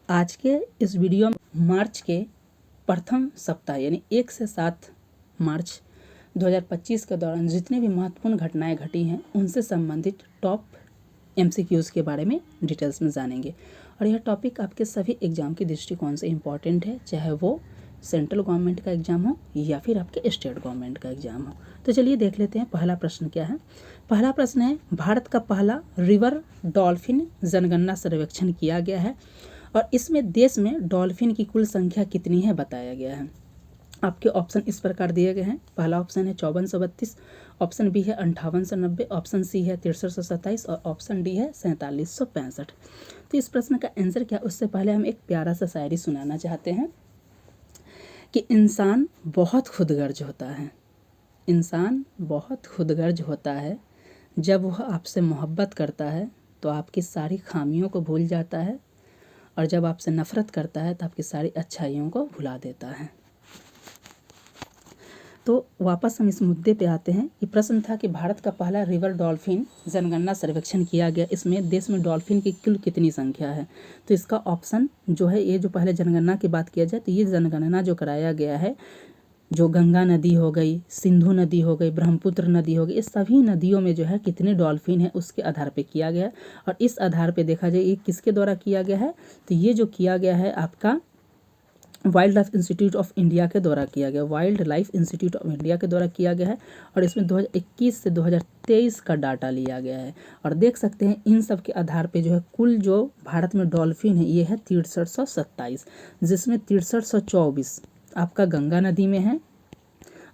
आज के इस वीडियो में मार्च के प्रथम सप्ताह यानी 1 से 7 मार्च 2025 के दौरान जितने भी महत्वपूर्ण घटनाएं घटी हैं उनसे संबंधित टॉप MCQs के बारे में डिटेल्स में जानेंगे। और यह टॉपिक आपके सभी एग्ज़ाम के दृष्टिकोण से इम्पॉर्टेंट है, चाहे वो सेंट्रल गवर्नमेंट का एग्ज़ाम हो या फिर आपके स्टेट गवर्नमेंट का एग्ज़ाम हो। तो चलिए देख लेते हैं पहला प्रश्न क्या है। पहला प्रश्न है, भारत का पहला रिवर डॉल्फिन जनगणना सर्वेक्षण किया गया है और इसमें देश में डॉल्फिन की कुल संख्या कितनी है बताया गया है। आपके ऑप्शन इस प्रकार दिए गए हैं। पहला ऑप्शन है 5432, ऑप्शन बी है 5890, ऑप्शन सी है 6327 और ऑप्शन डी है 4765। तो इस प्रश्न का आंसर क्या, उससे पहले हम एक प्यारा सा शायरी सुनाना चाहते हैं कि इंसान बहुत खुदगर्ज होता है, इंसान बहुत खुदगर्ज होता है। जब वह आपसे मोहब्बत करता है तो आपकी सारी खामियों को भूल जाता है और जब आपसे नफ़रत करता है तो आपकी सारी अच्छाइयों को भुला देता है। तो वापस हम इस मुद्दे पे आते हैं। ये प्रश्न था कि भारत का पहला रिवर डॉल्फिन जनगणना सर्वेक्षण किया गया, इसमें देश में डॉल्फिन की कुल कितनी संख्या है। तो इसका ऑप्शन जो है, ये जो पहले जनगणना की बात किया जाए तो ये जनगणना जो कराया गया है, जो गंगा नदी हो गई, सिंधु नदी हो गई, ब्रह्मपुत्र नदी हो गई, इस सभी नदियों में जो है कितने डॉल्फिन है उसके आधार पे किया गया है। और इस आधार पे देखा जाए ये किसके द्वारा किया गया है, तो ये जो किया गया है आपका wild life institute of India के द्वारा किया गया, wild life institute of India के द्वारा किया गया है। और इसमें 2021 से 2023 का डाटा लिया गया है। और देख सकते हैं इन सब के आधार पे जो है कुल जो भारत में डॉल्फिन है ये है 6327, जिसमें 6324 आपका गंगा नदी में है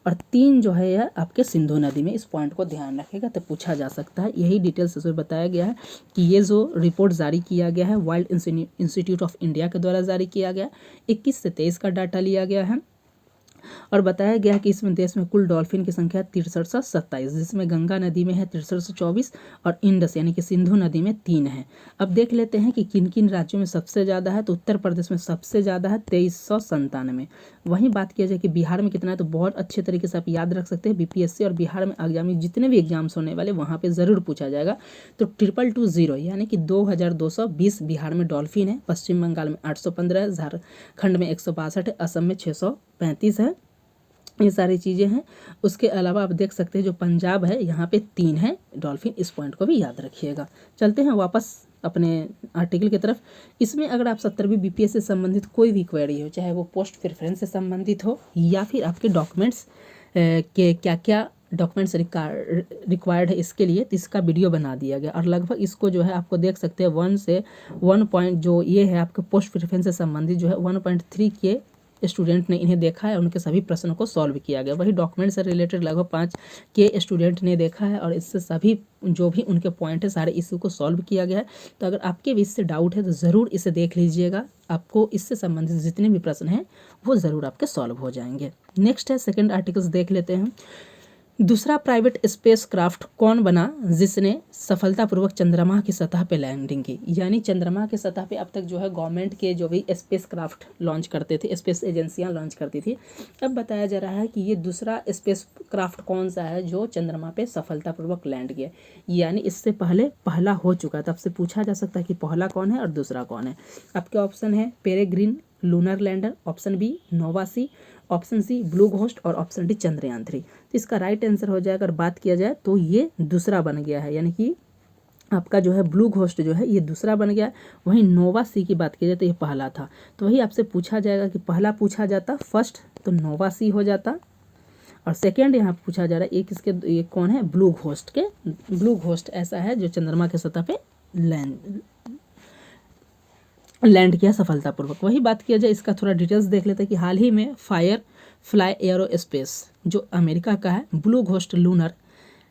और 3 जो है यह आपके सिंधु नदी में। इस पॉइंट को ध्यान रखेगा तो पूछा जा सकता है। यही डिटेल्स इसमें बताया गया है कि ये जो रिपोर्ट जारी किया गया है वाइल्ड इंस्टीट्यूट ऑफ इंडिया के द्वारा जारी किया गया, 21 से 23 का डाटा लिया गया है और बताया गया कि इसमें देश में कुल डॉल्फिन की संख्या 6327, जिसमें गंगा नदी में है 6324 और इंडस यानी कि सिंधु नदी में 3 है। अब देख लेते हैं कि किन किन राज्यों में सबसे ज़्यादा है। तो उत्तर प्रदेश में सबसे ज़्यादा है 2397। वहीं बात किया जाए कि बिहार में कितना है, तो बहुत अच्छे तरीके से आप याद रख सकते हैं। BPSC और बिहार में आगामी जितने भी एग्जाम्स होने वाले वहाँ पर ज़रूर पूछा जाएगा। तो 2220 यानी कि 2220 बिहार में डॉल्फिन है, पश्चिम बंगाल में 815 है, झारखंड में 162 है, असम में 635 है। ये सारी चीज़ें हैं। उसके अलावा आप देख सकते हैं जो पंजाब है यहाँ पे 3 है डॉल्फिन, इस पॉइंट को भी याद रखिएगा। चलते हैं वापस अपने आर्टिकल की तरफ। इसमें अगर आप 70वीं BPS से संबंधित कोई भी क्वेरी हो, चाहे वो पोस्ट प्रेफरेंस से संबंधित हो या फिर आपके डॉक्यूमेंट्स के क्या क्या डॉक्यूमेंट्स रिक्वायर्ड है इसके लिए, तो इसका वीडियो बना दिया गया। और लगभग इसको जो है आपको देख सकते हैं 1 से 1 पॉइंट जो ये है आपके पोस्ट प्रेफरेंस से संबंधित जो है 1.3 के स्टूडेंट ने इन्हें देखा है, उनके सभी प्रश्नों को सॉल्व किया गया। वही डॉक्यूमेंट से रिलेटेड लगभग 5 के स्टूडेंट ने देखा है और इससे सभी जो भी उनके पॉइंट है सारे इशू को सॉल्व किया गया है। तो अगर आपके भी इससे डाउट है तो ज़रूर इसे देख लीजिएगा, आपको इससे संबंधित जितने भी प्रश्न हैं वो ज़रूर आपके सॉल्व हो जाएंगे। नेक्स्ट है सेकेंड आर्टिकल्स देख लेते हैं। दूसरा प्राइवेट स्पेस क्राफ्ट कौन बना जिसने सफलतापूर्वक चंद्रमा की सतह पे लैंडिंग की। यानी चंद्रमा की सतह पे अब तक जो है गवर्नमेंट के जो भी स्पेस क्राफ्ट लॉन्च करते थे, स्पेस एजेंसियां लॉन्च करती थी, अब बताया जा रहा है कि ये दूसरा स्पेस क्राफ्ट कौन सा है जो चंद्रमा पे सफलतापूर्वक लैंड किया। यानी इससे पहले पहला हो चुका था, आपसे पूछा जा सकता है कि पहला कौन है और दूसरा कौन है। आपके ऑप्शन है Peregrine lunar lander, option B Nova C, option C Blue Ghost और ऑप्शन डी चंद्रयान 3। तो इसका राइट आंसर हो जाए अगर बात किया जाए तो ये दूसरा बन गया है, यानी कि आपका जो है ब्लू घोस्ट जो है ये दूसरा बन गया। वहीं नोवा सी की बात की जाए तो ये पहला था। तो वही आपसे पूछा जाएगा कि पहला पूछा जाता फर्स्ट तो नोवा सी हो जाता और सेकेंड यहाँ पूछा जा रहा है ये कौन है, ब्लू घोस्ट ऐसा है जो चंद्रमा के सतह पे लैंड किया सफलतापूर्वक। वही बात किया जाए इसका थोड़ा डिटेल्स देख लेते हैं कि हाल ही में फायर फ्लाई एरोस्पेस जो अमेरिका का है ब्लू घोस्ट लूनर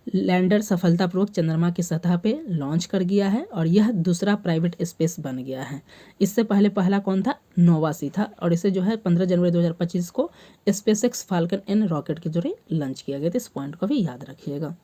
लैंडर सफलतापूर्वक चंद्रमा की सतह पे लॉन्च कर गया है और यह दूसरा प्राइवेट स्पेस बन गया है। इससे पहले पहला कौन था, नोवा सी था और इसे जो है 15 जनवरी 2025 को SpaceX फाल्कन 9 रॉकेट के जरिए लॉन्च किया गया था। इस पॉइंट को भी याद रखिएगा।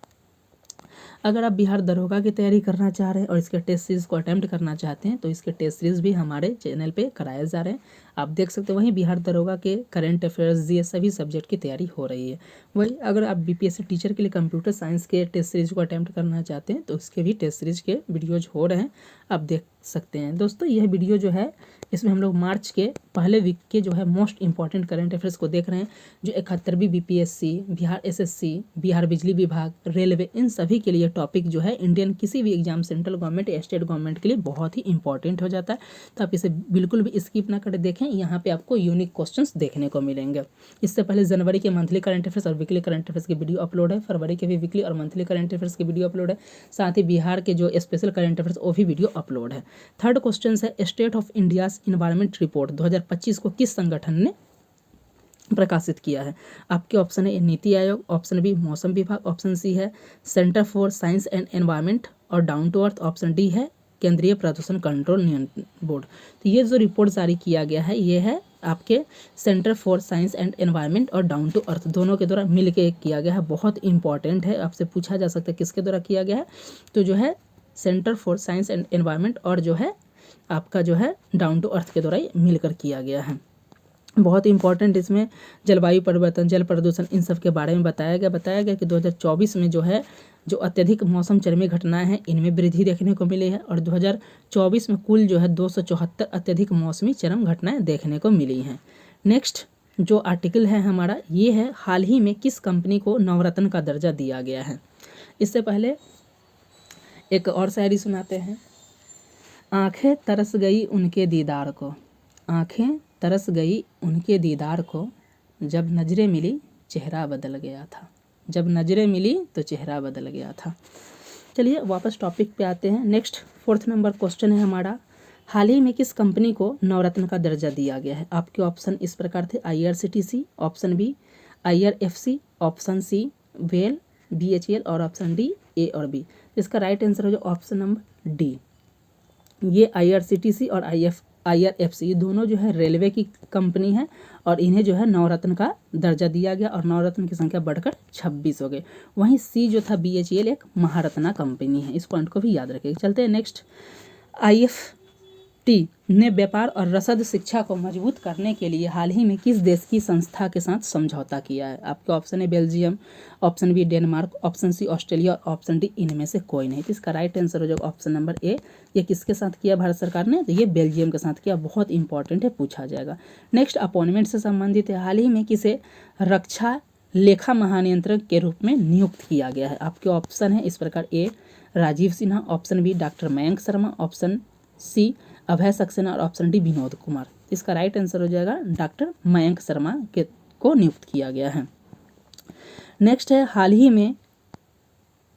अगर आप बिहार दरोगा की तैयारी करना चाह रहे हैं और इसके टेस्ट सीरीज़ को अटैम्प्ट करना चाहते हैं तो इसके टेस्ट सीरीज़ भी हमारे चैनल पे कराए जा रहे हैं, आप देख सकते हैं। वहीं बिहार दरोगा के करंट अफेयर्स, जीएस सभी सब्जेक्ट की तैयारी हो रही है। वही अगर आप बीपीएससी टीचर के लिए कंप्यूटर साइंस के टेस्ट सीरीज को अटैम्प्ट करना चाहते हैं तो इसके भी टेस्ट सीरीज के वीडियोज हो रहे हैं, आप देख सकते हैं। दोस्तों यह वीडियो जो है इसमें हम लोग मार्च के पहले वीक के जो है मोस्ट इंपॉर्टेंट करंट अफेयर्स को देख रहे हैं, जो 71वीं बीपीएससी, बिहार एसएससी, बिहार बिजली विभाग, रेलवे, इन सभी के लिए टॉपिक जो है इंडियन किसी भी एग्जाम, सेंट्रल गवर्नमेंट या स्टेट गवर्नमेंट के लिए बहुत ही इंपॉर्टेंट हो जाता है। तो आप इसे बिल्कुल भी स्किप ना करें, देखें, यहाँ पे आपको यूनिक क्वेश्चंस देखने को मिलेंगे। इससे पहले जनवरी के मंथली करंट अफेयर्स और वीकली करंट अफेयर्स की वीडियो अपलोड है, फरवरी के भी वीकली और मंथली करंट अफेयर्स की वीडियो अपलोड है, साथ ही बिहार के जो स्पेशल करंट अफेयर्स वो भी वीडियो अपलोड है। थर्ड क्वेश्चन है, state of India's environment report 2025 को किस संगठन ने प्रकाशित किया है? आपके ऑप्शन है नीति आयोग, ऑप्शन बी मौसम विभाग, ऑप्शन सी है centre for science and environment और down to earth, option D है केंद्रीय प्रदूषण कंट्रोल नियंत्रण बोर्ड। तो ये जो रिपोर्ट जारी किया गया है ये है आपके centre for science and environment और डाउन टू अर्थ दोनों के द्वारा मिल के किया गया है। बहुत इंपॉर्टेंट है, आपसे पूछा जा सकता है किसके द्वारा किया गया है, तो जो है centre for science and environment और जो है आपका जो है डाउन टू अर्थ के द्वारा मिलकर किया गया है। बहुत इंपॉर्टेंट इसमें जलवायु परिवर्तन, जल प्रदूषण, इन सब के बारे में बताया गया कि 2024 में जो है जो अत्यधिक मौसम चरमी घटनाएं हैं इनमें वृद्धि देखने को मिली है और 2024 में कुल जो है 274 अत्यधिक मौसमी चरम घटनाएं देखने को मिली हैं। नेक्स्ट जो आर्टिकल है हमारा ये है, हाल ही में किस कंपनी को नवरत्न का दर्जा दिया गया है? इससे पहले एक और शायरी सुनाते हैं। आंखें तरस गई उनके दीदार को, आंखें तरस गई उनके दीदार को, जब नजरें मिली चेहरा बदल गया था, जब नजरें मिली तो चेहरा बदल गया था। चलिए वापस टॉपिक पे आते हैं। नेक्स्ट 4th नंबर क्वेश्चन है हमारा, हाल ही में किस कंपनी को नवरत्न का दर्जा दिया गया है? आपके ऑप्शन इस प्रकार थे, IRCTC, option B IRFC, option C well BHEL और ऑप्शन डी A और B। इसका राइट आंसर हो जो ऑप्शन नंबर डी। ये IRCTC और IRFC ये दोनों जो है रेलवे की कंपनी है और इन्हें जो है नवरत्न का दर्जा दिया गया और नवरत्न की संख्या बढ़कर 26 हो गई। वहीं सी जो था BHEL एक महारत्ना कंपनी है, इस पॉइंट को भी याद रखिएगा। चलते हैं नेक्स्ट। IFT ने व्यापार और रसद शिक्षा को मजबूत करने के लिए हाल ही में किस देश की संस्था के साथ समझौता किया है? आपके ऑप्शन है Belgium, option B Denmark, option C Australia और ऑप्शन डी इनमें से कोई नहीं। तो इसका राइट आंसर हो जाएगा ऑप्शन नंबर ए। ये किसके साथ किया भारत सरकार ने? तो ये बेल्जियम के साथ किया। बहुत इंपॉर्टेंट है, पूछा जाएगा। नेक्स्ट अपॉइंटमेंट से संबंधित है, हाल ही में किसे रक्षा लेखा महानियंत्रक के रूप में नियुक्त किया गया है? आपके ऑप्शन है इस प्रकार, A Rajiv Sinha, option B doctor Mayank Sharma, option C Abhay Saxena और ऑप्शन डी विनोद कुमार। इसका राइट आंसर हो जाएगा डॉक्टर मयंक शर्मा के को नियुक्त किया गया है। नेक्स्ट है, हाल ही में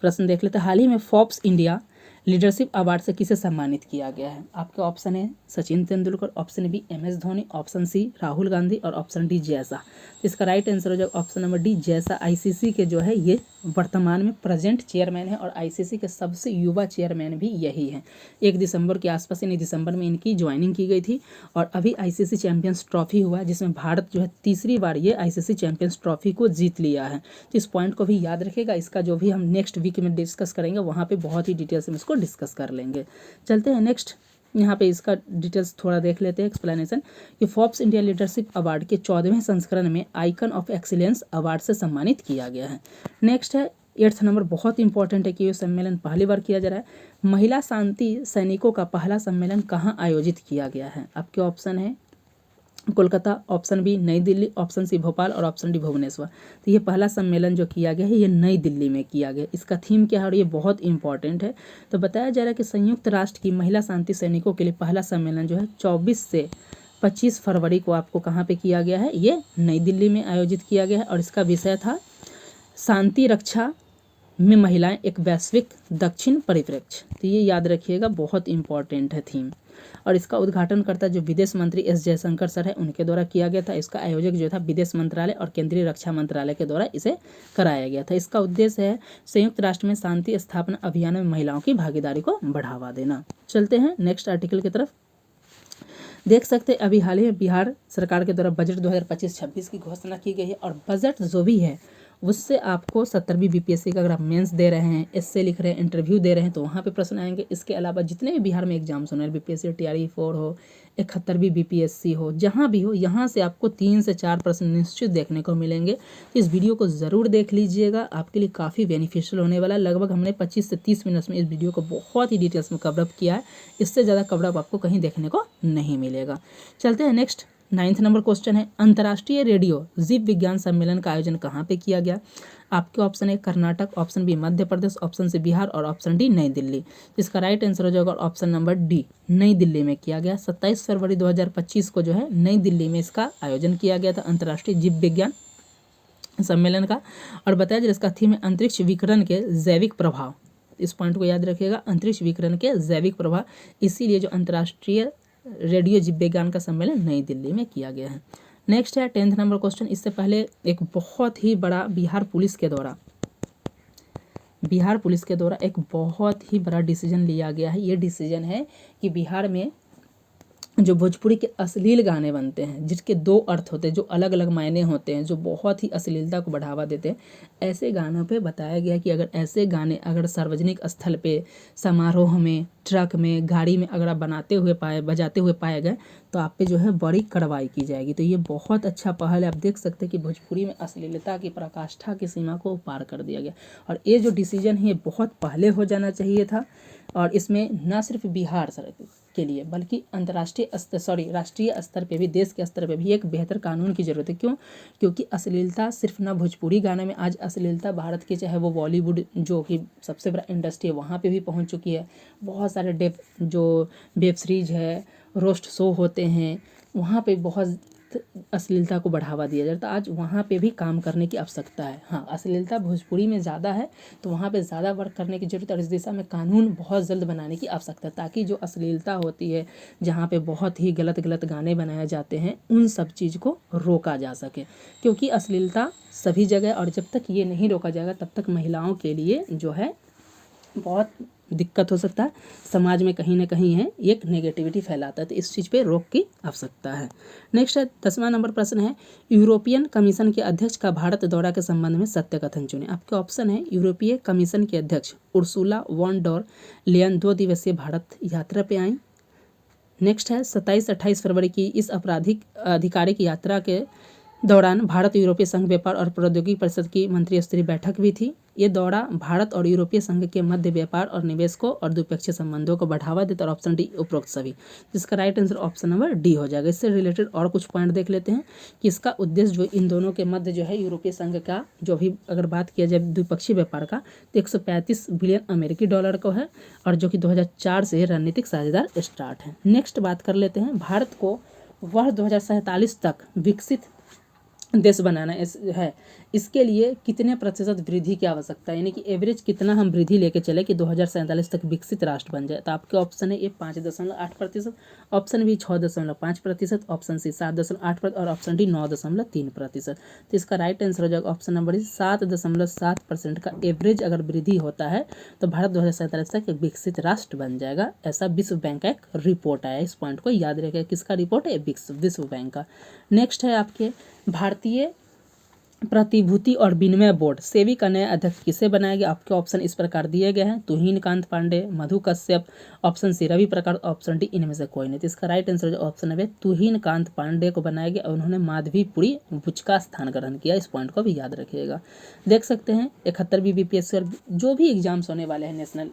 प्रश्न देख लेते हैं, हाल ही में फोर्ब्स इंडिया लीडरशिप अवार्ड से किसे सम्मानित किया गया है? आपके ऑप्शन है Sachin Tendulkar, option B MS Dhoni, option C Rahul Gandhi और ऑप्शन डी जैसा। इसका राइट आंसर हो जाएगा ऑप्शन नंबर डी जैसा। ICC के जो है ये वर्तमान में प्रेजेंट चेयरमैन है और ICC के सबसे युवा चेयरमैन भी यही है। 1 दिसंबर के आसपास, यानी दिसंबर में इनकी ज्वाइनिंग की गई थी और अभी ICC चैंपियंस ट्रॉफी हुआ है जिसमें भारत जो है तीसरी बार ये ICC चैंपियंस ट्रॉफी को जीत लिया है। तो इस पॉइंट को भी याद रखिएगा। इसका जो भी हम नेक्स्ट वीक में डिस्कस करेंगे वहाँ पे बहुत ही डिटेल से इसको डिस्कस कर लेंगे। चलते हैं नेक्स्ट, यहाँ पे इसका डिटेल्स थोड़ा देख लेते हैं, एक्सप्लेनेशन। कि फोर्ब्स इंडिया लीडरशिप अवार्ड के 14वें संस्करण में आइकन ऑफ एक्सीलेंस अवार्ड से सम्मानित किया गया है। नेक्स्ट है 8th नंबर, बहुत इंपॉर्टेंट है कि ये सम्मेलन पहली बार किया जा रहा है। महिला शांति सैनिकों का पहला सम्मेलन कहाँ आयोजित किया गया है? आपके ऑप्शन है कोलकाता, ऑप्शन बी नई दिल्ली, ऑप्शन सी भोपाल और ऑप्शन डी भुवनेश्वर। तो ये पहला सम्मेलन जो किया गया है ये नई दिल्ली में किया गया। इसका थीम क्या है और ये बहुत इंपॉर्टेंट है। तो बताया जा रहा है कि संयुक्त राष्ट्र की महिला शांति सैनिकों के लिए पहला सम्मेलन जो है 24 से 25 फरवरी को आपको कहाँ पे किया गया है? ये नई दिल्ली में आयोजित किया गया है और इसका विषय था शांति रक्षा में महिलाएं एक वैश्विक दक्षिण परिप्रेक्ष्य। तो ये याद रखिएगा, बहुत इंपॉर्टेंट है थीम। और इसका उद्घाटनकर्ता जो विदेश मंत्री S जयशंकर सर है उनके द्वारा किया गया था। इसका आयोजक जो था विदेश मंत्रालय और केंद्रीय रक्षा मंत्रालय के द्वारा इसे कराया गया था। इसका उद्देश्य है संयुक्त राष्ट्र में शांति स्थापना अभियान में महिलाओं की भागीदारी को बढ़ावा देना। चलते हैं नेक्स्ट आर्टिकल की तरफ। देख सकते हैं अभी हाल ही में बिहार सरकार के द्वारा बजट 2025-26 की घोषणा की गई है और बजट जो भी है उससे आपको 70वीं बीपीएससी का अगर आप मेंस दे रहे हैं, एसए लिख रहे हैं, इंटरव्यू दे रहे हैं तो वहाँ पे प्रश्न आएंगे। इसके अलावा जितने भी बिहार में एग्जाम्स होने बीपीएससी टीआरई 4 हो, 71वीं बीपीएससी हो, जहाँ भी हो, यहाँ से आपको 3 से 4 प्रश्न निश्चित देखने को मिलेंगे। तो इस वीडियो को ज़रूर देख लीजिएगा, आपके लिए काफ़ी बेनिफिशियल होने वाला है। लगभग हमने 25 से 30 मिनट्स में इस वीडियो को बहुत ही डिटेल्स में कवरअप किया है, इससे ज़्यादा कवरअप आपको कहीं देखने को नहीं मिलेगा। चलते हैं नेक्स्ट। 9th नंबर क्वेश्चन है, अंतर्राष्ट्रीय रेडियो जीव विज्ञान सम्मेलन का आयोजन कहाँ पे किया गया? आपके ऑप्शन है Karnataka, option B Madhya Pradesh, option C Bihar और ऑप्शन डी नई दिल्ली। इसका राइट आंसर हो जाएगा ऑप्शन नंबर डी, नई दिल्ली में किया गया। 27 फरवरी 2025 को जो है नई दिल्ली में इसका आयोजन किया गया था, अंतर्राष्ट्रीय जीव विज्ञान सम्मेलन का। और बताया जाए इसका थीम है अंतरिक्ष विकिरण के जैविक प्रभाव। इस पॉइंट को याद रखिएगा, अंतरिक्ष विकिरण के जैविक प्रभाव, इसीलिए जो अंतर्राष्ट्रीय रेडियो जीव विज्ञान का सम्मेलन नई दिल्ली में किया गया है। नेक्स्ट है 10th नंबर क्वेश्चन। इससे पहले एक बहुत ही बड़ा बिहार पुलिस के द्वारा एक बहुत ही बड़ा डिसीजन लिया गया है। ये डिसीजन है कि बिहार में जो भोजपुरी के अश्लील गाने बनते हैं, जिसके 2 अर्थ होते हैं, जो अलग अलग मायने होते हैं, जो बहुत ही अश्लीलता को बढ़ावा देते हैं, ऐसे गानों पे बताया गया कि अगर ऐसे गाने अगर सार्वजनिक स्थल पे, समारोह में, ट्रक में, गाड़ी में अगर आप बजाते हुए पाए गए तो आप पे जो है बड़ी कार्रवाई की जाएगी। तो ये बहुत अच्छा पहल है। आप देख सकते हैं कि भोजपुरी में अश्लीलता की पराकाष्ठा की सीमा को पार कर दिया गया। और ये जो डिसीजन है ये बहुत पहले हो जाना चाहिए था। और इसमें न सिर्फ बिहार के लिए बल्कि राष्ट्रीय स्तर पे भी, देश के स्तर पे भी एक बेहतर कानून की ज़रूरत है। क्यों? क्योंकि अश्लीलता सिर्फ ना भोजपुरी गाने में, आज अश्लीलता भारत के चाहे वो बॉलीवुड जो कि सबसे बड़ा इंडस्ट्री है वहाँ पे भी पहुँच चुकी है। बहुत सारे जो वेब सीरीज है, रोस्ट शो होते हैं, वहाँ पे बहुत अश्लीलता को बढ़ावा दिया जाता है। आज वहाँ पे भी काम करने की आवश्यकता है। हाँ, अश्लीलता भोजपुरी में ज़्यादा है तो वहाँ पे ज़्यादा वर्क करने की जरूरत है। और इस दिशा में कानून बहुत जल्द बनाने की आवश्यकता है, ताकि जो अश्लीलता होती है, जहाँ पे बहुत ही गलत गाने बनाए जाते हैं, उन सब चीज़ को रोका जा सके। क्योंकि अश्लीलता सभी जगह, और जब तक ये नहीं रोका जाएगा तब तक महिलाओं के लिए जो है बहुत दिक्कत हो सकता है। समाज में कहीं ना कहीं है एक नेगेटिविटी फैलाता है, तो इस चीज़ पे रोक की आवश्यकता है। नेक्स्ट है 10वां नंबर प्रश्न है, यूरोपियन कमीशन के अध्यक्ष का भारत दौरा के संबंध में सत्य कथन चुने। आपके ऑप्शन है यूरोपीय कमीशन के अध्यक्ष उर्सुला वॉन डर लेयन 2 दिवसीय भारत यात्रा पे आई। नेक्स्ट है 27-28 फरवरी की इस आधिकारिक यात्रा के दौरान भारत यूरोपीय संघ व्यापार और प्रौद्योगिकी परिषद की मंत्री स्तरीय बैठक भी थी। ये दौरा भारत और यूरोपीय संघ के मध्य व्यापार और निवेश को और द्विपक्षीय संबंधों को बढ़ावा देता। और ऑप्शन डी उपरोक्त सभी, जिसका right answer option number D हो जाएगा। इससे रिलेटेड और कुछ पॉइंट देख लेते हैं कि इसका उद्देश्य जो इन दोनों के मध्य जो है यूरोपीय संघ का, जो भी अगर बात किया जाए द्विपक्षीय व्यापार का, तो 135 बिलियन अमेरिकी डॉलर को है, और जो कि 2004 से रणनीतिक साझेदार स्टार्ट है। नेक्स्ट बात कर लेते हैं, भारत को वर्ष 2047 तक विकसित देश बनाना है, इसके लिए कितने प्रतिशत वृद्धि की आवश्यकता है, यानी कि एवरेज कितना हम वृद्धि लेके चले कि 2047 तक विकसित राष्ट्र बन जाए। तो आपके ऑप्शन है ए 5.8%, ऑप्शन बी 6.5%, ऑप्शन सी 7.8% और ऑप्शन डी 9.3%। तो इसका राइट आंसर हो जाएगा ऑप्शन नंबर 7.7% का एवरेज अगर वृद्धि होता है तो भारत 2047 तक एक विकसित राष्ट्र बन जाएगा। ऐसा विश्व बैंक का एक रिपोर्ट आया, इस पॉइंट को याद रखिएगा। किसका रिपोर्ट है? विश्व बैंक का। नेक्स्ट है आपके भारतीय प्रतिभूति और विनिमय बोर्ड सेबी का नया अध्यक्ष किसे बनाया गया? आपके ऑप्शन इस प्रकार दिए गए हैं, तुहिन कांत पांडे, मधु Kashyap, option C Ravi Prakash, option D इनमें से कोई नहीं। तो इसका राइट आंसर ऑप्शन है तुहिन कांत पांडे को बनाया गया। उन्होंने माधवीपुरी बुच का स्थान ग्रहण किया, इस पॉइंट को भी याद रखिएगा। देख सकते हैं 71वीं बीपीएससी और जो भी एग्जाम्स होने वाले हैं नेशनल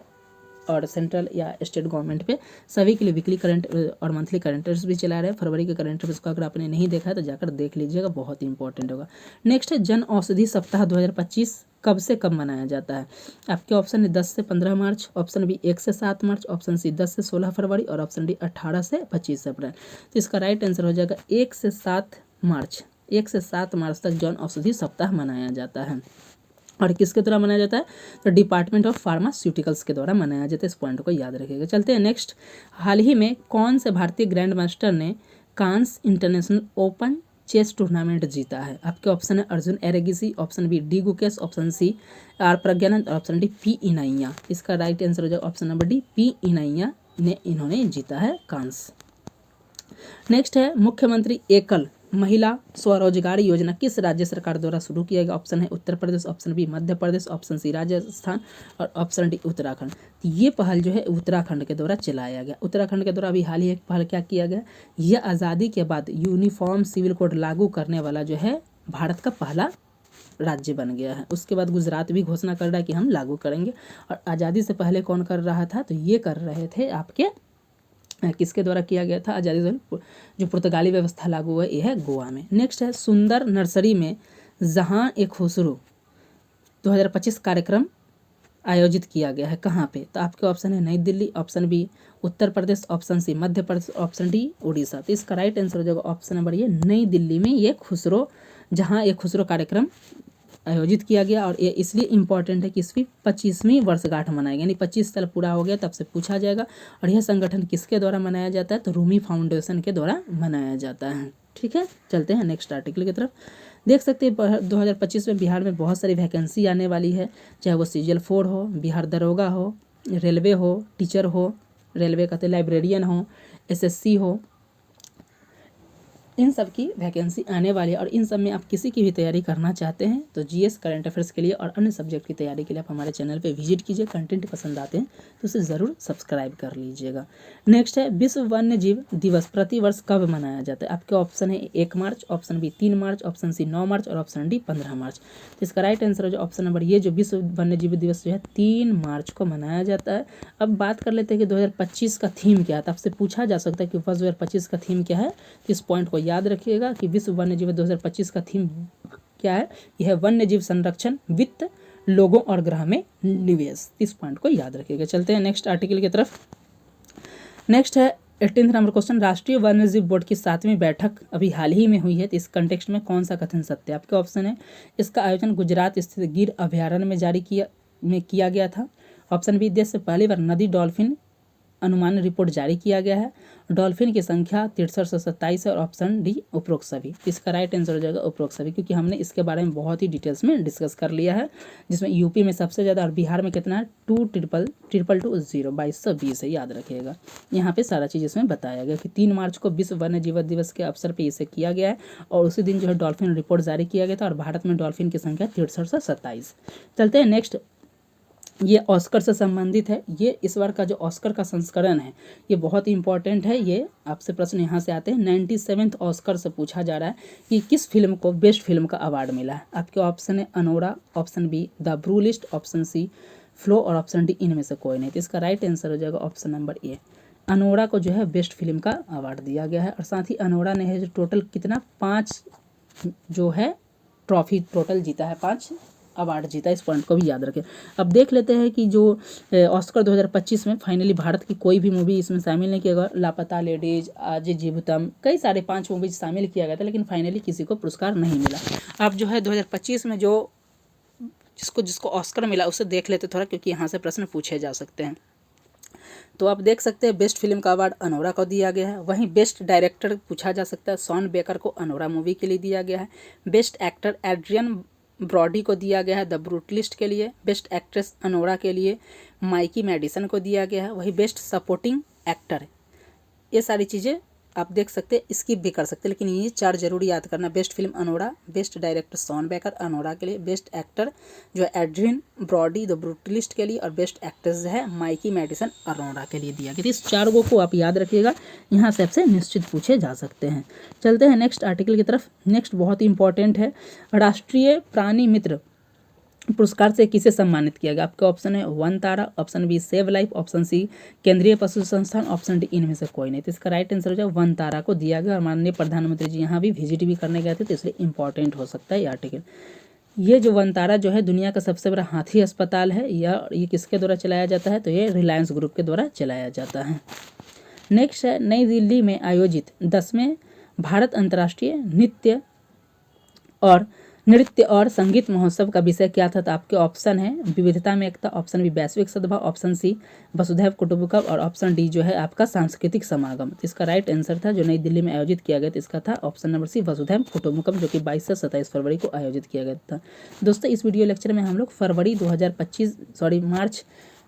और सेंट्रल या स्टेट गवर्नमेंट पे, सभी के लिए वीकली करंट और मंथली करंट अफेयर्स भी चला रहे हैं। फरवरी के करंट अफेयर्स को अगर आपने नहीं देखा है तो जाकर देख लीजिएगा, बहुत ही इंपॉर्टेंट होगा। नेक्स्ट है जन औषधि सप्ताह 2025 कब से कब मनाया जाता है? आपके ऑप्शन है 10 से 15 मार्च, ऑप्शन बी 1 से 7 मार्च, ऑप्शन सी 10 से 16 फरवरी और ऑप्शन डी 18 से 25 अप्रैल। तो इसका राइट आंसर हो जाएगा 1 से 7 मार्च। 1 से 7 मार्च तक जन औषधि सप्ताह मनाया जाता है। और किसके द्वारा मनाया जाता है? तो डिपार्टमेंट ऑफ फार्मास्यूटिकल्स के द्वारा मनाया जाता है, इस पॉइंट को याद रखिएगा। चलते हैं नेक्स्ट। हाल ही में कौन से भारतीय ग्रैंड मास्टर ने Cannes international open chess tournament जीता है? आपके ऑप्शन है Arjun Erigaisi, option B D Gukesh, option C R Praggnanandhaa और ऑप्शन डी पी इनाइया। इसका राइट आंसर हो जाएगा ऑप्शन नंबर डी, पी इनाइया ने इन्होंने जीता है कांस। नेक्स्ट है मुख्यमंत्री एकल महिला स्वरोजगार योजना किस राज्य सरकार द्वारा शुरू किया गया? ऑप्शन है Uttar Pradesh, option B Madhya Pradesh, option C Rajasthan और ऑप्शन डी उत्तराखंड। तो ये पहल जो है उत्तराखंड के द्वारा चलाया गया। उत्तराखंड के द्वारा अभी हाल ही एक पहल क्या किया गया, यह आज़ादी के बाद यूनिफॉर्म सिविल कोड लागू करने वाला जो है भारत का पहला राज्य बन गया है। उसके बाद गुजरात भी घोषणा कर रहा है कि हम लागू करेंगे। और आज़ादी से पहले कौन कर रहा था, तो ये कर रहे थे आपके किसके द्वारा किया गया था आज़ादी से जो पुर्तगाली व्यवस्था लागू हुआ, ये है गोवा में। नेक्स्ट है सुंदर नर्सरी में जहां ए खुसरो 2025 कार्यक्रम आयोजित किया गया है, कहाँ पे? तो आपके ऑप्शन है नई Delhi, option B Uttar Pradesh, option C Madhya Pradesh, option D Orissa. तो इसका राइट आंसर हो जाएगा ऑप्शन नंबर ये नई दिल्ली में ये खुसरो जहाँ ये खुसरो कार्यक्रम आयोजित किया गया। और ये इसलिए इम्पॉर्टेंट है कि इसकी 25वीं वर्षगांठ मनाएगी, यानी 25 साल पूरा हो गया तब से पूछा जाएगा। और यह संगठन किसके द्वारा मनाया जाता है, तो रूमी फाउंडेशन के द्वारा मनाया जाता है। ठीक है, चलते हैं नेक्स्ट आर्टिकल की तरफ। देख सकते हैं 2025 में बिहार में बहुत सारी वैकेंसी आने वाली है, चाहे वो CGL 4 हो, बिहार दरोगा हो, रेलवे हो, टीचर हो, रेलवे कहते लाइब्रेरियन हो, SSC हो, इन सब की वैकेंसी आने वाली है। और इन सब में आप किसी की भी तैयारी करना चाहते हैं तो GS करंट अफेयर्स के लिए और अन्य सब्जेक्ट की तैयारी के लिए आप हमारे चैनल पे विजिट कीजिए। कंटेंट पसंद आते हैं तो उसे ज़रूर सब्सक्राइब कर लीजिएगा। नेक्स्ट है विश्व वन्य जीव दिवस प्रतिवर्ष कब मनाया जाता है? आपके ऑप्शन है 1 मार्च, ऑप्शन बी 3 मार्च, ऑप्शन सी 9 मार्च और ऑप्शन डी 15 मार्च। तो इसका राइट आंसर है जो ऑप्शन नंबर ये जो विश्व वन्य जीव दिवस जो है 3 मार्च को मनाया जाता है। अब बात कर लेते हैं कि 2025 का थीम क्या है। तो आपसे पूछा जा सकता है कि वर्ष 2025 का थीम क्या है, तो इस पॉइंट को याद रखिएगा कि विश्व वन्य जीव 2025 का थीम क्या है। यह है वन्य जीव संरक्षण, वित्त, लोगों और ग्रह में निवेश। इस पॉइंट को याद रखिएगा। चलते हैं नेक्स्ट आर्टिकल की तरफ। नेक्स्ट है 18 नंबर क्वेश्चन, राष्ट्रीय वन्य जीव बोर्ड की 7वीं बैठक अभी हाल ही में हुई है, तो इस कंटेक्स्ट में कौन सा कथन सत्य है? आपके ऑप्शन है इसका आयोजन गुजरात स्थित गिर अभ्यारण्य में किया गया था, ऑप्शन बी देश से पहली बार नदी डॉल्फिन अनुमान रिपोर्ट जारी किया गया है, डॉल्फिन की संख्या 63 से 27 है, और ऑप्शन डी उपरोक्त सभी। इसका राइट आंसर हो जाएगा उपरोक्त सभी, क्योंकि हमने इसके बारे में बहुत ही डिटेल्स में डिस्कस कर लिया है, जिसमें यूपी में सबसे ज़्यादा और बिहार में कितना है 2,220 2220 है, याद रखिएगा। यहाँ पे सारा चीज़ इसमें बताया गया कि 3 मार्च को विश्व वन्य जीव दिवस के अवसर पर इसे किया गया है, और उसी दिन जो है डॉल्फिन रिपोर्ट जारी किया गया था, और भारत में डॉल्फिन की संख्या 63 से 27। चलते हैं नेक्स्ट, ये ऑस्कर से संबंधित है। ये इस बार का जो ऑस्कर का संस्करण है ये बहुत ही इंपॉर्टेंट है। ये आपसे प्रश्न यहाँ से आते हैं। 97वें ऑस्कर से पूछा जा रहा है कि किस फिल्म को बेस्ट फिल्म का अवार्ड मिला है। आपके ऑप्शन है Anora, option B the blue list, option C Flow और ऑप्शन डी इनमें से कोई नहीं। तो इसका राइट आंसर हो जाएगा ऑप्शन नंबर ए, अनोरा को जो है बेस्ट फिल्म का अवार्ड दिया गया है। और साथ ही अनोरा ने है जो टोटल कितना 5 जो है ट्रॉफी टोटल जीता है, 5 अवार्ड जीता, इस पॉइंट को भी याद रखें। अब देख लेते हैं कि जो ऑस्कर 2025 में फाइनली भारत की कोई भी मूवी इसमें शामिल नहीं किया गया। लापता लेडीज, आज जीवितम, कई सारे 5 मूवीज शामिल किया गया था, लेकिन फाइनली किसी को पुरस्कार नहीं मिला। अब जो है 2025 में जो जिसको ऑस्कर मिला उसे देख लेते थोड़ा, क्योंकि यहाँ से प्रश्न पूछे जा सकते हैं। तो आप देख सकते हैं बेस्ट फिल्म का अवार्ड अनोरा को दिया गया है। वहीं बेस्ट डायरेक्टर पूछा जा सकता है, शॉन बेकर को अनोरा मूवी के लिए दिया गया है। बेस्ट एक्टर एड्रियन ब्रॉडी को दिया गया है द ब्रूटलिस्ट के लिए। बेस्ट एक्ट्रेस अनोरा के लिए माइकी मैडिसन को दिया गया है। वही बेस्ट सपोर्टिंग एक्टर, ये सारी चीज़ें आप देख सकते हैं, स्किप भी कर सकते हैं, लेकिन ये 4 जरूर याद करना। Best film Anora, best director Sean Baker Anora के लिए, बेस्ट एक्टर जो है एड्रियन ब्रॉडी द ब्रूटलिस्ट के लिए, और बेस्ट एक्ट्रेस जो है माइकी मैडिसन अनोरा के लिए दिया गया। इस 4 को आप याद रखिएगा, यहाँ से आपसे निश्चित पूछे जा सकते हैं। चलते हैं नेक्स्ट आर्टिकल की तरफ। नेक्स्ट बहुत ही इंपॉर्टेंट है, राष्ट्रीय प्राणी मित्र पुरस्कार से किसे सम्मानित किया गया। आपका ऑप्शन है Vantara, option B save life, option C केंद्रीय पशु संस्थान, ऑप्शन डी इनमें से कोई नहीं। तो इसका राइट आंसर हो जाए वन तारा को दिया गया, और माननीय प्रधानमंत्री जी यहाँ भी विजिट भी करने गए थे, तो इसलिए इंपॉर्टेंट हो सकता है ये आर्टिकल। ये जो वन तारा जो है दुनिया का सबसे बड़ा हाथी अस्पताल है, या ये किसके द्वारा चलाया जाता है, तो ये रिलायंस ग्रुप के द्वारा चलाया जाता है। नेक्स्ट है नई दिल्ली में आयोजित 10वें भारत अंतर्राष्ट्रीय नृत्य और संगीत महोत्सव का विषय क्या था। तो आपके ऑप्शन है विविधता में एकता, ऑप्शन बी वैश्विक सद्भाव, ऑप्शन सी वसुधैव कुटुंबकम, और ऑप्शन डी जो है आपका सांस्कृतिक समागम। तो इसका राइट आंसर था जो नई दिल्ली में आयोजित किया गया था, इसका था ऑप्शन नंबर सी वसुधैव कुटुंबकम, जो कि 22 से 27 फरवरी को आयोजित किया गया था। दोस्तों इस वीडियो लेक्चर में हम लोग मार्च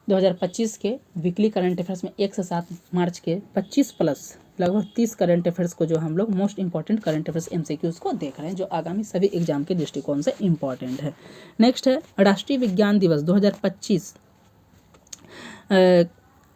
2025 के वीकली करंट अफेयर्स में 1 से 7 मार्च के 25 प्लस लगभग 30 करंट अफेयर्स को जो हम लोग most important current affairs MCQs को देख रहे हैं, जो आगामी सभी एग्जाम के दृष्टिकोण से इंपॉर्टेंट है। नेक्स्ट है राष्ट्रीय विज्ञान दिवस 2025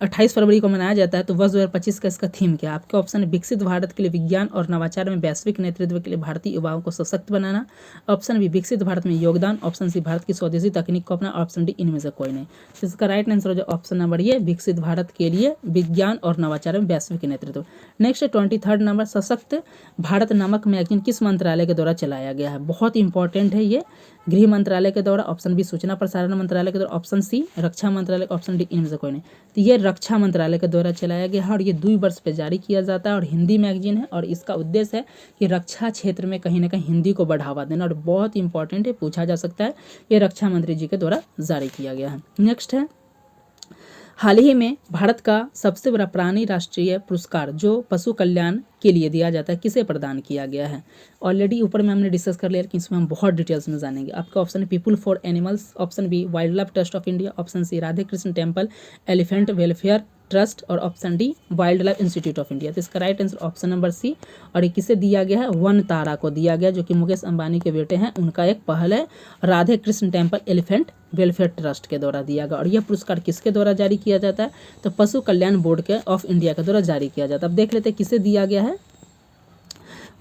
28 फरवरी को मनाया जाता है, तो वर्ष 2025 का इसका थीम क्या है? आपके ऑप्शन है विकसित भारत के लिए विज्ञान और नवाचार में वैश्विक नेतृत्व के लिए भारतीय युवाओं को सशक्त बनाना, ऑप्शन बी विकसित भारत में योगदान, ऑप्शन सी भारत की स्वदेशी तकनीक को अपना, ऑप्शन डी इनमें से कोई नहीं। तो इसका राइट आंसर हो जाए ऑप्शन नंबर ये, विकसित भारत के लिए विज्ञान और नवाचार में वैश्विक नेतृत्व। नेक्स्ट है 23 नंबर, सशक्त भारत नामक मैगजीन किस मंत्रालय के द्वारा चलाया गया है? बहुत इंपॉर्टेंट है ये, गृह मंत्रालय के द्वारा, ऑप्शन बी सूचना प्रसारण मंत्रालय के द्वारा, ऑप्शन सी रक्षा मंत्रालय, ऑप्शन डी इनमें से कोई नहीं। तो ये रक्षा मंत्रालय के द्वारा चलाया गया है और ये 2 वर्ष पे जारी किया जाता है और हिंदी मैगजीन है और इसका उद्देश्य है कि रक्षा क्षेत्र में कहीं ना कहीं हिंदी को बढ़ावा देना और बहुत इंपॉर्टेंट है, पूछा जा सकता है। ये रक्षा मंत्री जी के द्वारा जारी किया गया है। नेक्स्ट है हाल ही में भारत का सबसे बड़ा प्राणी राष्ट्रीय पुरस्कार जो पशु कल्याण के लिए दिया जाता है किसे प्रदान किया गया है? ऑलरेडी ऊपर में हमने डिस्कस कर लिया, लेकिन इसमें हम बहुत डिटेल्स में जानेंगे। आपका ऑप्शन है people for animals, option B wild life trust of India, option C Radhe Krishna temple elephant welfare trust और option D wild life institute of India. तो इसका right answer option number C, और ये किसे दिया गया है? वन तारा को दिया गया, जो कि मुकेश अंबानी के बेटे हैं, उनका एक पहल है Radhe Krishna temple elephant welfare trust के द्वारा दिया गया। और यह पुरस्कार किसके द्वारा जारी किया जाता है? तो पशु कल्याण बोर्ड के ऑफ इंडिया के द्वारा जारी किया जाता है। अब देख लेते हैं किसे दिया गया है।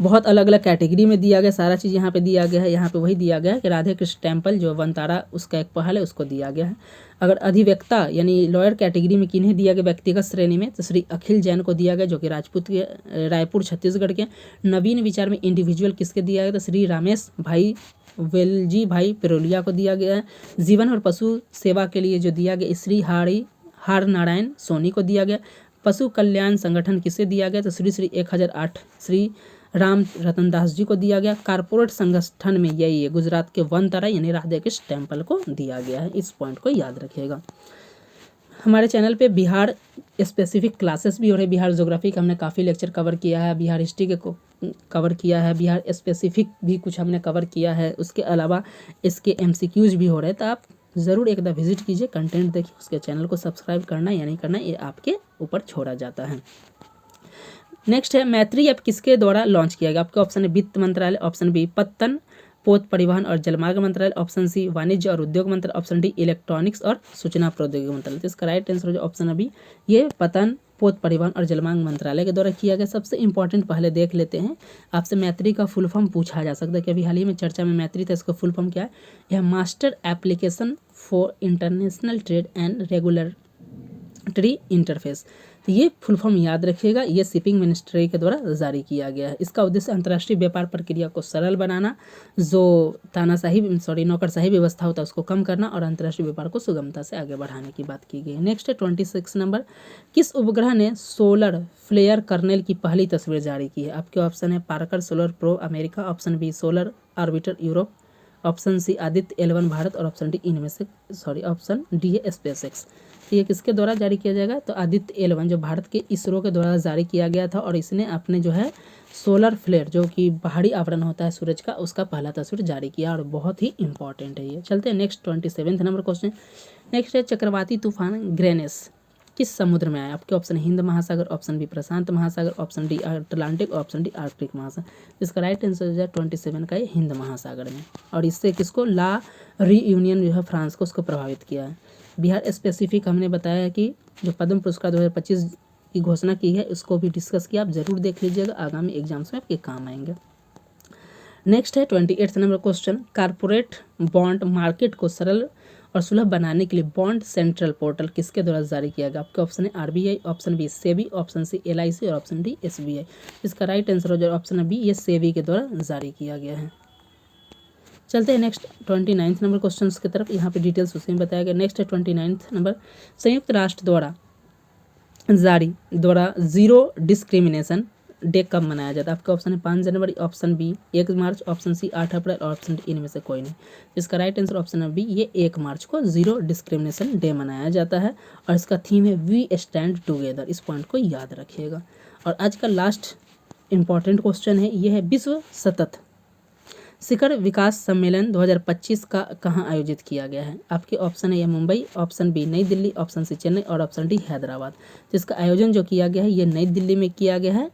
बहुत अलग अलग कैटेगरी में दिया गया, सारा चीज़ यहाँ पे दिया गया है। यहाँ पे वही दिया गया है कि राधे कृष्ण टेम्पल जो वनतारा उसका एक पहल है उसको दिया गया है। अगर अधिवक्ता यानी लॉयर कैटेगरी में किन्हें दिया गया व्यक्तिगत श्रेणी में, तो श्री अखिल जैन को दिया गया, जो कि राजपूत के रायपुर छत्तीसगढ़ के। नवीन विचार में इंडिविजुअल किसके दिया गया? तो श्री रामेश भाई वेलजी भाई पिरोलिया को दिया गया है। जीवन और पशु सेवा के लिए जो दिया गया श्री हार नारायण सोनी को दिया गया। पशु कल्याण संगठन किसे दिया गया? तो श्री 1008 श्री राम रतन दास जी को दिया गया। कारपोरेट संगठन में यही है गुजरात के वनतारा यानी राधे कृष्ण टेम्पल को दिया गया है। इस पॉइंट को याद रखिएगा। हमारे चैनल पे बिहार स्पेसिफिक क्लासेस भी हो रहे हैं। बिहार ज्योग्राफी का हमने काफ़ी लेक्चर कवर किया है, बिहार हिस्ट्री के को कवर किया है, बिहार स्पेसिफिक भी कुछ हमने कवर किया है। उसके अलावा इसके MCQs भी हो रहे हैं, तो आप ज़रूर एक बार विजिट कीजिए, कंटेंट देखिए। उसके चैनल को सब्सक्राइब करना या नहीं करना ये आपके ऊपर छोड़ा जाता है। नेक्स्ट है मैत्री ऐप किसके द्वारा लॉन्च किया गया? आपके ऑप्शन है वित्त मंत्रालय, ऑप्शन बी पत्तन पोत परिवहन और जलमार्ग मंत्रालय, ऑप्शन सी वाणिज्य और उद्योग मंत्रालय, ऑप्शन डी इलेक्ट्रॉनिक्स और सूचना प्रौद्योगिकी मंत्रालय। तो इसका राइट आंसर हो जाए ऑप्शन अभी ये पतन पोत परिवहन और जलमार्ग मंत्रालय के द्वारा किया गया। सबसे इंपॉर्टेंट पहले देख लेते हैं, आपसे मैत्री का फुल फॉर्म पूछा जा सकता है कि अभी हाल ही में चर्चा में मैत्री था, इसका फुल फॉर्म क्या है? यह master application for international trade and regulatory interface. तो ये फुल फॉर्म याद रखिएगा, ये शिपिंग मिनिस्ट्री के द्वारा जारी किया गया है। इसका उद्देश्य अंतर्राष्ट्रीय व्यापार प्रक्रिया को सरल बनाना, जो नौकरशाही व्यवस्था होता है उसको कम करना और अंतर्राष्ट्रीय व्यापार को सुगमता से आगे बढ़ाने की बात की गई है। नेक्स्ट है 26 नंबर, किस उपग्रह ने सोलर फ्लेयर कर्नेल की पहली तस्वीर जारी की है? आपके ऑप्शन है Parker Solar Probe America, option B Solar Orbiter Europe, option C Aditya L1 Bharat और ऑप्शन डी है SpaceX। तो ये किसके द्वारा जारी किया जाएगा? तो आदित्य L1 जो भारत के इसरो के द्वारा जारी किया गया था और इसने अपने जो है सोलर फ्लेयर जो कि बाहरी आवरण होता है सूरज का, उसका पहला तस्वीर जारी किया और बहुत ही इंपॉर्टेंट है ये। चलते हैं नेक्स्ट 27 नंबर क्वेश्चन। नेक्स्ट है चक्रवाती तूफान ग्रेनेस किस समुद्र में आया? आपके ऑप्शन हिंद महासागर, ऑप्शन बी प्रशांत महासागर, option D Atlantic, option D Arctic महासागर। इसका राइट आंसर हो जाए 27 का ये हिंद महासागर में। और इससे किसको ला रीयूनियन जो है फ्रांस को उसको प्रभावित किया है। बिहार स्पेसिफिक हमने बताया कि जो पद्म पुरस्कार 2025 की घोषणा की है उसको भी डिस्कस किया, आप जरूर देख लीजिएगा, आगामी एग्जाम्स में आपके काम आएंगे। नेक्स्ट है 28 number question, corporate bond market को सरल और सुलभ बनाने के लिए बॉन्ड सेंट्रल पोर्टल किसके द्वारा जारी किया गया? आपके ऑप्शन है RBI, option B SEBI, option C LIC और ऑप्शन डी SBI। इसका राइट आंसर हो जाए ऑप्शन बी ये सेबी के द्वारा जारी किया गया है। चलते हैं नेक्स्ट 29 नंबर क्वेश्चन की तरफ, यहाँ पे डिटेल्स उसी में बताया गया। नेक्स्ट है 29 नंबर, संयुक्त राष्ट्र द्वारा जीरो डिस्क्रिमिनेशन डे कब मनाया जाता है? आपका ऑप्शन है 5 जनवरी, ऑप्शन बी 1 मार्च, ऑप्शन सी 8 अप्रैल और ऑप्शन डी इनमें से कोई नहीं। इसका राइट आंसर ऑप्शन है बी ये 1 मार्च को जीरो डिस्क्रिमिनेशन डे मनाया जाता है और इसका थीम है वी स्टैंड टुगेदर। इस पॉइंट को याद रखिएगा। और आज का लास्ट इंपॉर्टेंट क्वेश्चन है, ये है विश्व सतत शिखर विकास सम्मेलन 2025 का कहाँ आयोजित किया गया है? आपके ऑप्शन है, ये मुंबई, ऑप्शन बी नई दिल्ली, ऑप्शन सी चेन्नई और ऑप्शन डी हैदराबाद। तो इसका आयोजन जो किया गया है ये नई दिल्ली में किया गया है।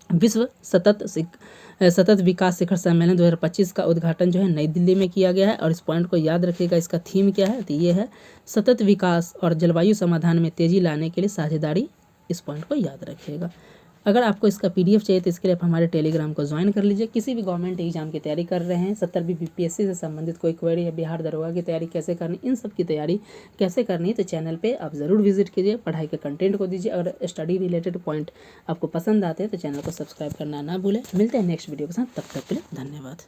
विश्व सतत विकास शिखर सम्मेलन 2025 का उद्घाटन जो है नई दिल्ली में किया गया है। और इस पॉइंट को याद रखिएगा, इसका थीम क्या है? तो ये है सतत विकास और जलवायु समाधान में तेजी लाने के लिए साझेदारी। इस पॉइंट को याद रखिएगा। अगर आपको इसका PDF चाहिए तो इसके लिए आप हमारे टेलीग्राम को ज्वाइन कर लीजिए। किसी भी गवर्नमेंट एग्जाम की तैयारी कर रहे हैं, 70वीं BPSC से संबंधित कोई क्वेरी है, बिहार दरोगा की तैयारी कैसे करनी, इन सब की तैयारी कैसे करनी है, तो चैनल पे आप ज़रूर विजिट कीजिए, पढ़ाई के कंटेंट को दीजिए। अगर स्टडी रिलेटेड पॉइंट आपको पसंद आते हैं तो चैनल को सब्सक्राइब करना ना भूलें। मिलते हैं नेक्स्ट वीडियो के साथ, तब तक के लिए धन्यवाद।